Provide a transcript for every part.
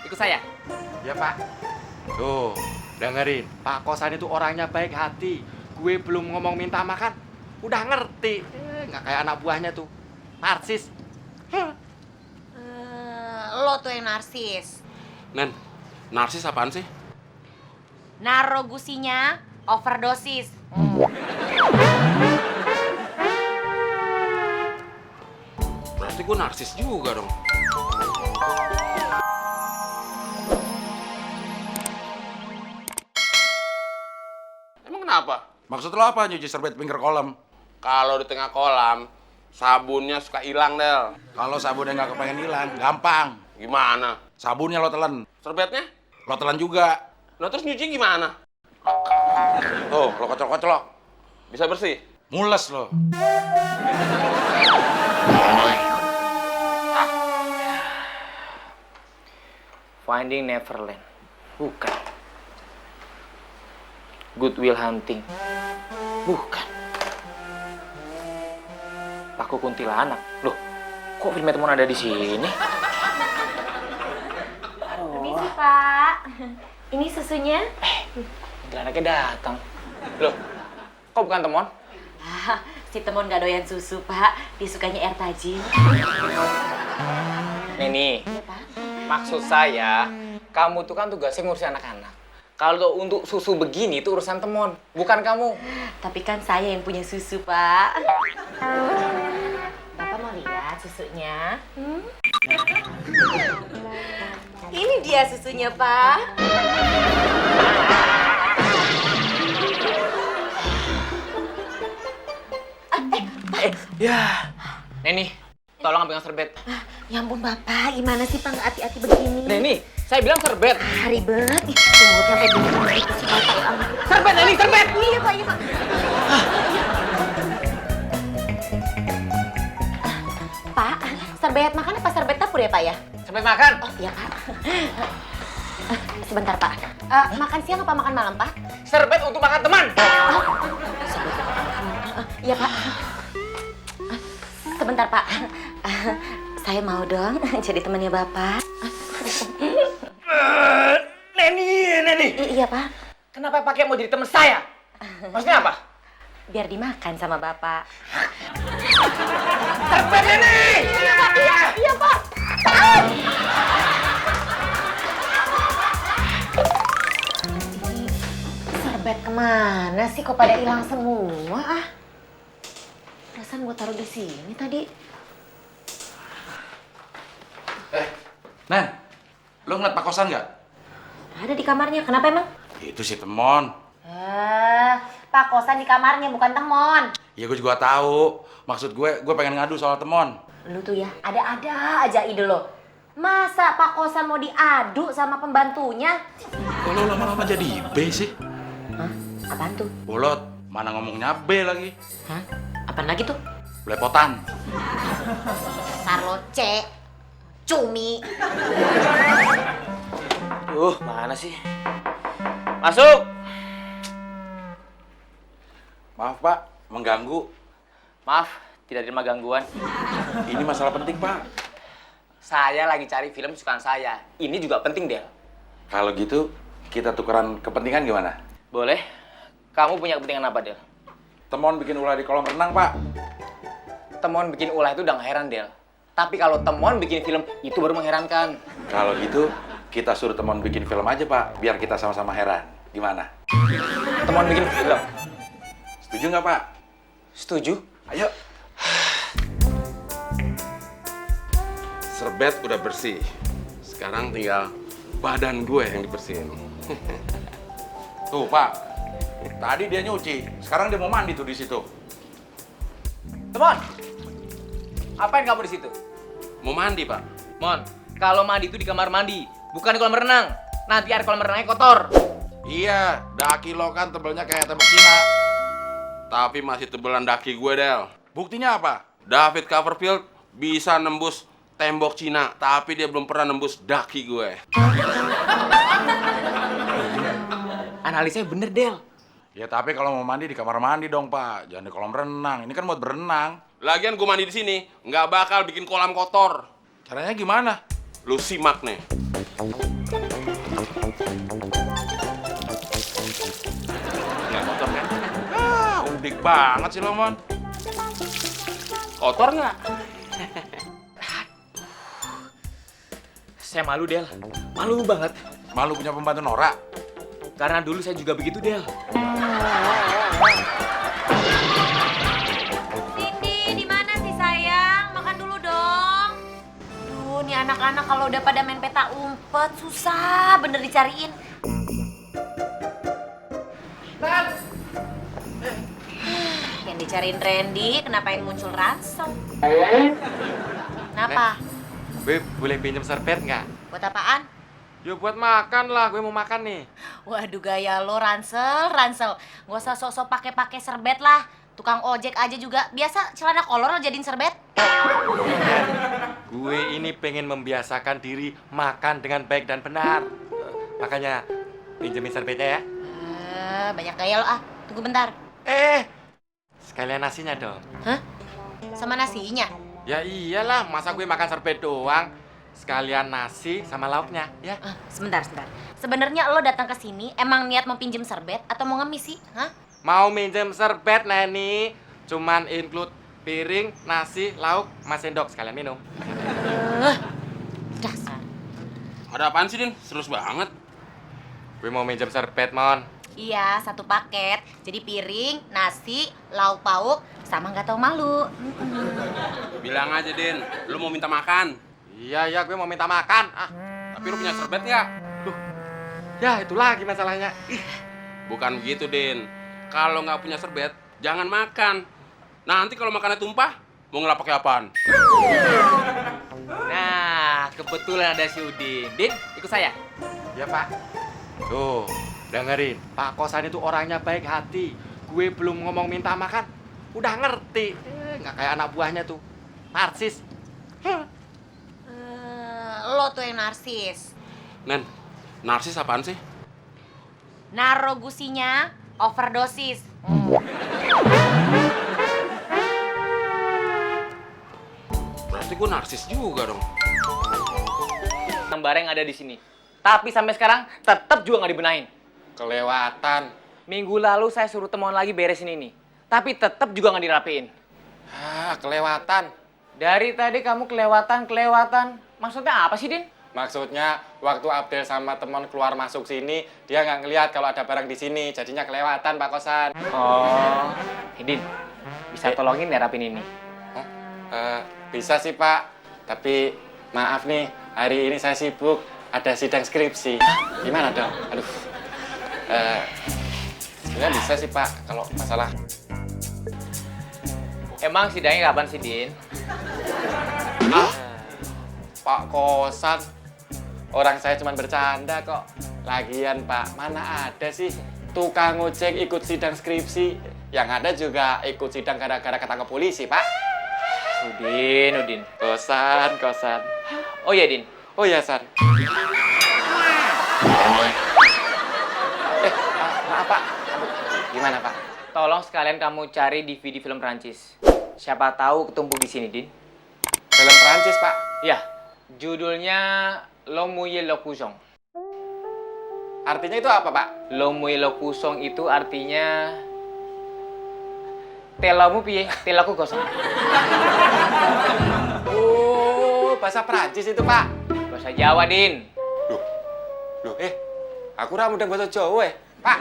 ikut saya. Ya Pak. Tuh, dengerin. Pak Kosan itu orangnya baik hati. Gue belum ngomong minta makan, udah ngerti. Nggak kayak anak buahnya tuh. Narsis. Lo tuh yang narsis. Nen, narsis apaan sih? Naro gusinya overdosis. Berarti gue narsis juga dong. Emang kenapa? Maksud lo apa nyuci serbet pinggir kolam? Kalau di tengah kolam, sabunnya suka hilang, Del. Kalau sabunnya nggak kepengen hilang, gampang. Gimana? Sabunnya lo telan, Serbetnya? lo telan juga. Nah terus nyuci gimana? Tuh, lo kocok-kocok. Bisa bersih? Mules lo. Finding Neverland. Bukan. Good Will Hunting. Bukan. Paku Kuntilanak. Loh, kok filmnya teman ada di sini? Permisi, Pak. Ini susunya? Kuntilanaknya datang. Loh, kok bukan teman? Si Temon gak doyan susu, Pak. Dia sukanya air tajin. Neni, Iya, Pak. maksud saya, kamu tuh kan tugasnya ngurusin anak-anak. Kalau untuk susu begini itu urusan temon, bukan kamu. Tapi kan saya yang punya susu, Pak. Bapak mau lihat susunya? Ini dia susunya, Pak. Ya, Neni, tolong pegang serbet. Ya ampun, Bapak. Gimana sih, Pak? Nggak hati-hati begini. Neni, saya bilang serbet. Ribet. Ih, tunggu sampai begini gitu sih, Bapak. Ya ampun. Serbet, Neni, serbet! Iya, Pak. Iya, Pak. Pak, serbet makan apa serbet dapur ya, Pak ya? Serbet makan. Oh, iya, Pak. Sebentar, Pak. Makan siang apa makan malam, Pak? Serbet untuk makan teman. Iya, Pak. Sebentar, Pak. Saya mau dong jadi temannya Bapak. Neni. Iya, Pak. Kenapa pakai mau jadi teman saya? Maksudnya apa? Biar dimakan sama Bapak. Serbet, Neni! Iya, Pak. Iya, Pak. Serbet kemana sih? Kok pada hilang semua, ah? Perasaan gua taruh di sini tadi. Nen, lo ngeliat Pak Kosan nggak? Ada di kamarnya. Kenapa emang? Itu si Temon. Pak Kosan di kamarnya, bukan Temon. Ya gue juga tahu. Maksud gue pengen ngadu soal Temon. Lu tuh ya, ada-ada aja ide lo. Masa Pak Kosan mau diadu sama pembantunya? Kok lo lama-lama jadi B sih? Hah? Apaan tuh? Bolot, mana ngomongnya B lagi? Hah? Apaan lagi tuh? Belepotan. Dasar lo C. Cumi. Mana sih? Masuk! Maaf Pak, mengganggu. Maaf, tidak terima gangguan. Ini masalah penting Pak. Saya lagi cari film kesukaan saya. Ini juga penting, Del. Kalau gitu, kita tukeran kepentingan gimana? Boleh? Kamu punya kepentingan apa, Del? Temon bikin ulah di kolam renang Pak. Temon bikin ulah itu udah nggak heran, Del. Tapi kalau Temon bikin film, itu baru mengherankan. Kalau gitu, kita suruh Temon bikin film aja Pak, biar kita sama-sama heran. Gimana? Temon bikin film. Setuju nggak Pak? Setuju? Ayo. Serbet udah bersih. Sekarang tinggal badan gue yang dibersihin. Tuh Pak, tadi dia nyuci, sekarang dia mau mandi tuh di situ. Temon! Apain kamu di situ? Mau mandi, Pak? Mon, kalau mandi itu di kamar mandi, bukan di kolam renang. Nanti air kolam renangnya kotor. Iya, daki lo kan tebelnya kayak tembok Cina. Tapi masih tebelan daki gue, Del. Buktinya apa? David Copperfield bisa nembus tembok Cina, tapi dia belum pernah nembus daki gue. Analisanya bener, Del. Ya tapi kalau mau mandi di kamar mandi dong Pak, jangan di kolam renang. Ini kan buat berenang. Lagian gue mandi di sini, nggak bakal bikin kolam kotor. Caranya gimana? Lu simak nih. Berisik banget sih lo, Mon. Kotor nggak? Saya malu, Del. Malu banget. Malu punya pembantu Nora? Karena dulu saya juga begitu, Del. Cindy, di mana sih sayang? Makan dulu dong. Duh, nih anak-anak kalau udah pada main peta umpet susah bener dicariin. Yang dicariin Randy, kenapa yang muncul Ransel? Kenapa? Gue boleh pinjam serbet nggak? Buat apaan? Ya buat makan lah, gue mau makan nih. Waduh gaya lo Ransel. Gak usah sok-sok pakai serbet lah. Tukang ojek aja juga biasa celana kolor lo jadiin serbet. Gue ini pengen membiasakan diri makan dengan baik dan benar. Makanya pinjemin serbetnya ya. Banyak gaya lo ah. Tunggu bentar. Sekalian nasinya dong. Hah? Sama nasinya? Ya iyalah, masa gue makan serbet doang. Sekalian nasi sama lauknya, ya. Sebentar. Sebenarnya lo datang ke sini emang niat mau pinjem serbet atau mau ngemis sih? Hah? Mau minjem serbet, Neni. Cuman include piring, nasi, lauk, sama sendok. Sekalian minum. Dasar. Ada apaan sih, Din? Serius banget. Gue mau minjem serbet, Mon. Iya, satu paket. Jadi piring, nasi, lauk pauk, sama nggak tahu malu. Bilang aja, Din. Lu mau minta makan. Iya, gue mau minta makan. Tapi lu punya serbet nggak? Ya, itu lagi masalahnya. Bukan begitu, Din. Kalau nggak punya serbet, jangan makan. Nanti kalau makannya tumpah, mau ngelap pakai apaan? Nah, kebetulan ada si Udin. Din, ikut saya. Ya, Pak. Tuh, dengerin. Pak Kosan itu orangnya baik hati. Gue belum ngomong minta makan, udah ngerti. Nggak kayak anak buahnya tuh. Narsis. Lo tuh yang narsis. Nen, narsis apaan sih? Naro gusinya overdosis. Berarti gue narsis juga dong. Barang ada di sini. Tapi sampai sekarang tetap juga nggak dibenahin. Kelewatan. Minggu lalu saya suruh temuan lagi beresin ini. Tapi tetap juga nggak dirapiin. Kelewatan. Dari tadi kamu kelewatan. Maksudnya apa sih, Din? Maksudnya waktu Abdel sama teman keluar masuk sini, dia nggak ngelihat kalau ada barang di sini, jadinya kelewatan Pak Kosan. Oh, Din, bisa tolongin ya rapin ini? Bisa sih Pak, tapi maaf nih, hari ini saya sibuk, ada sidang skripsi. Gimana dong? Aduh, sebenarnya bisa sih Pak, kalau masalah. Emang sidangnya kapan sih, Din? Pak Kosan, orang saya cuma bercanda kok. Lagian Pak, mana ada sih tukang ojek ikut sidang skripsi. Yang ada juga ikut sidang gara-gara ketangkep polisi, Pak. Udin. Kosan. Oh iya, Din. Oh iya, San. Maaf, Pak. Gimana, Pak? Tolong sekalian kamu cari DVD film Prancis. Siapa tahu ketumpuk di sini, Din. Film Prancis, Pak. Ya, judulnya L'Homme Mouillé le Cousson. Artinya itu apa, Pak? L'Homme Mouillé le Cousson itu artinya telamu piye, telaku gosong. Oh, bahasa Prancis itu, Pak. Bahasa Jawa, Din. Loh, aku ra mudeng bahasa Jawa, Pak.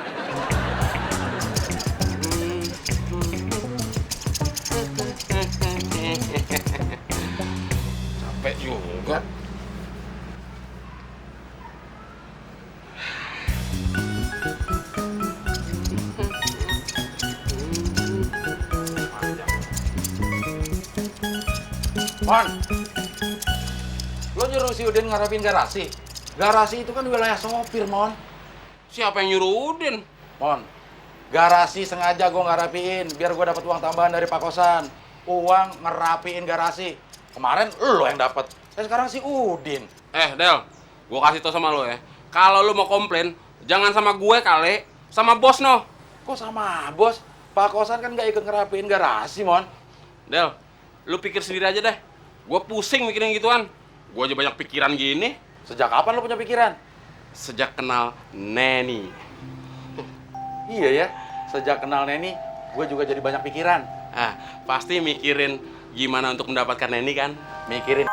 Capek juga. Mon, lo nyuruh si Udin ngarapin garasi? Garasi itu kan wilayah sopir, Mon. Siapa yang nyuruh Udin? Mon, garasi sengaja gue ngarapiin biar gue dapat uang tambahan dari Pak Kosan. Uang ngerapiin garasi. Kemarin lo yang dapat. Sekarang si Udin. Del, gue kasih tau sama lo ya. Kalau lo mau komplain, jangan sama gue kali, sama bos no. Kok sama bos? Pak Kosan kan gak ikut ngerapiin garasi, Mon. Del, lo pikir sendiri aja deh. Gue pusing mikirin gituan. Gue aja banyak pikiran gini. Sejak kapan lo punya pikiran? Sejak kenal Neni. Iya ya, sejak kenal Neni, gue juga jadi banyak pikiran. Ah, pasti mikirin gimana untuk mendapatkan Neni kan? Mikirin